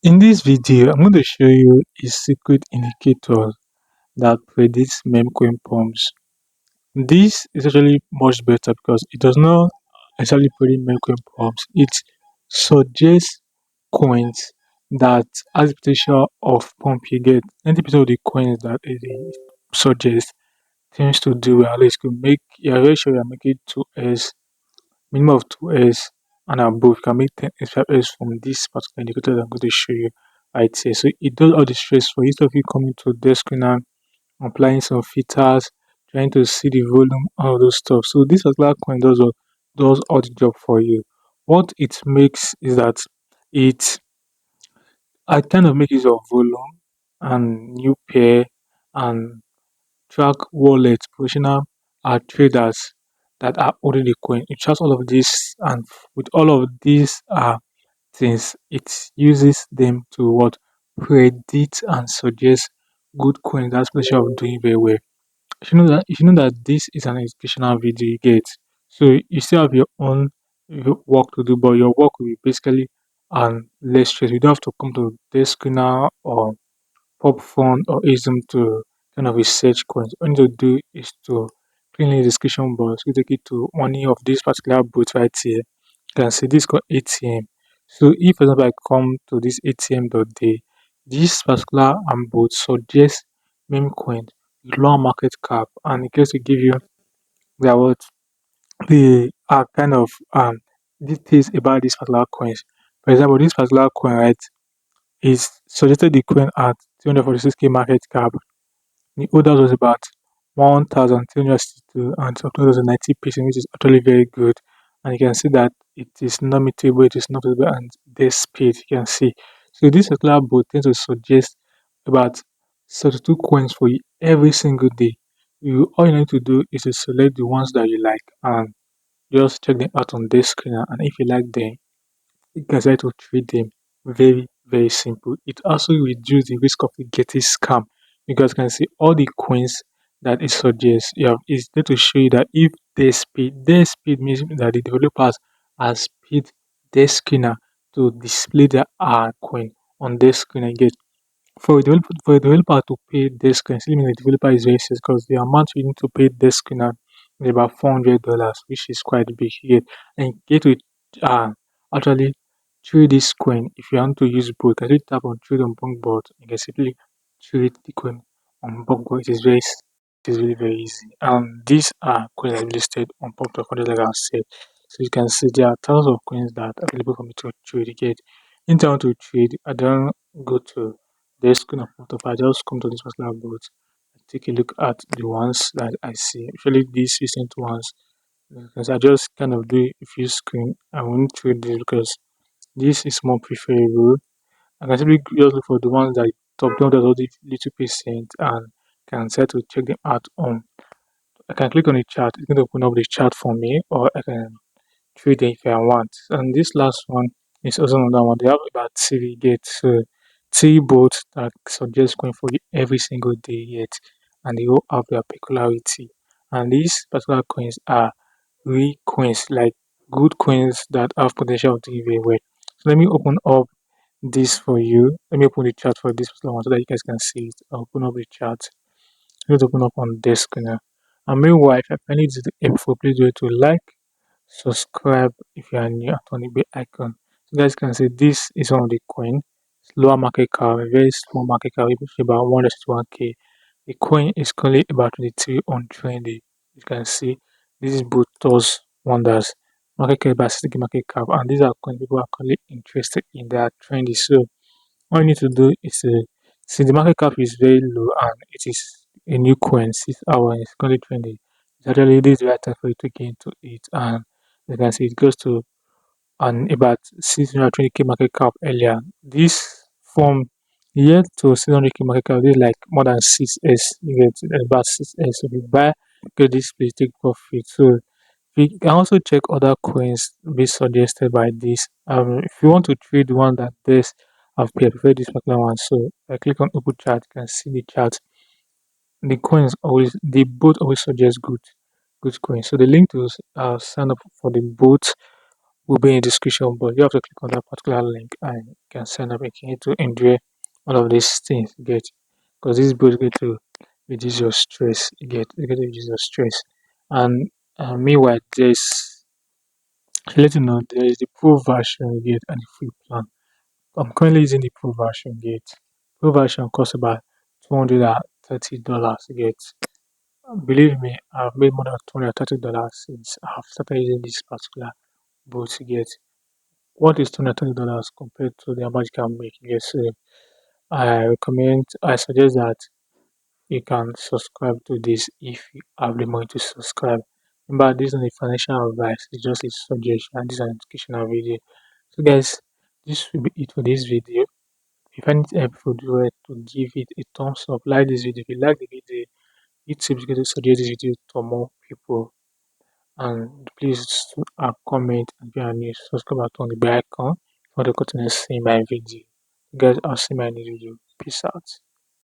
In this video, I'm going to show you a secret indicator that predicts memecoin pumps. This is actually much better because it does not actually predict memecoin pumps. It suggests coins that has the potential of pumping. Get 90% of the coins that it suggests tends to do well. At least could make you're very sure you're making 2s, minimum of 2s and above. You can make 10s, 5s from this particular indicator that I'm going to show you right here. So it does all the stress for you. Instead of you coming to desk screener, applying some filters, trying to see the volume, all those stuff. So this particular coin does all the job for you. What it makes is that it I kind of make use of volume and new pair and track wallets, professional traders that are holding the coin. It tracks all of this, and with all of these things, it uses them to what predict and suggest good coins. That's pleasure of doing very well. If you know that this is an educational video, you get, so you still have your own work to do, but your work will be basically less stress. You don't have to come to desk screener or pumpfun or axiom to kind of research coins. All you need to do is to click in the description box. You take it to one of these particular booths right here. You can see this called ATM. So if, for example, I come to this ATM.Day, this particular booth suggests meme coin with lower market cap, and it gets to give you their what the kind of details about these particular coins. For example, this particular coin, right, is suggested the coin at 246k market cap. The others was about 1,362 and something was 90%, which is actually very good. And you can see that it is not mutable, it is not visible, and there's speed you can see. So this particular bot tends to suggest about 32 coins for you every single day. All you need to do is to select the ones that you like and just check them out on this screen. And if you like them, you can try to treat them very, very simple. It also reduces the risk of you getting scam because you can see all the coins that it suggests. You have is there to show you that if their speed means that the developers has speed their screener to display their coin on their screen. I get for a developer to pay desk screen, still means the developer is very serious because the amount you need to pay desk screener is about $400, which is quite big here. And you get to uh, actually trade this coin if you want to use both. You can simply tap on trade on board. You can simply trade the coin on board. It is really very easy. These are coins that are listed on pump.com, like I said. So you can see there are thousands of coins that are available for me to trade. You get in time to trade. I don't go to this kind of photo. I just come to this particular booth, take a look at the ones that I see, especially these recent ones. Because I just kind of do a few screen. I won't trade this because this is more preferable. I can simply just look for the ones that top down that already little percent and can set to check them out on. I can click on the chart. It's going to open up the chart for me, or I can trade them if I want. And this last one is also another one. They have about three gates. So three boats that suggest going for you every single day yet. And they all have their peculiarity. And these particular coins are real coins, like good coins that have potential of doing very well. So let me open up this for you. Let me open the chart for this particular one so that you guys can see it. I'll open up the chart. Let's open up on desk now. And meanwhile, if I find it helpful, please do it to like, subscribe if you are new and on the bell icon. So guys can see this is one of the coin. It's lower market cap, a very small market cap, which is about 161k. The coin is currently about 23 on trendy. You can see this is both those wonders. Market cap by 60 market cap, and these are coins people are currently interested in. They are trendy. So all you need to do is since the market cap is very low and it is a new coin, 6 hours, it's currently trending. It's actually this is the right time for you to get into it, and you can see it goes to about 620k market cap earlier. This from here to 600k market cap this is like more than 6s. You get about 6s. If you buy, get this, please take profit. So we can also check other coins be suggested by this. If you want to trade the one that this I prefer this particular one. So I click on open chart, you can see the chart. The coins always they both always suggest good coins. So the link to sign up for the both will be in the description, but you have to click on that particular link and you can sign up and you need to enjoy all of these things you get, because this is going to reduce your stress. You get to reduce your stress. And meanwhile, there's to let you know there is the pro version you get and the free plan. I'm currently using the pro version you get. Pro version costs about $230 to get. Believe me, I've made more than $230 since I've started using this particular boot to get. What is $230 compared to the amount you can make? Yes, I suggest that you can subscribe to this if you have the money to subscribe. Remember, this is not a financial advice, it's just a suggestion, and this is an educational video. So, guys, this will be it for this video. If you find it helpful, do well to give it a thumbs up, like this video. If you like the video, YouTube is going to suggest this video to more people. And please comment and be on news. Subscribe on the bell icon for the continue seeing my video. You guys, I'll see my next video. Peace out.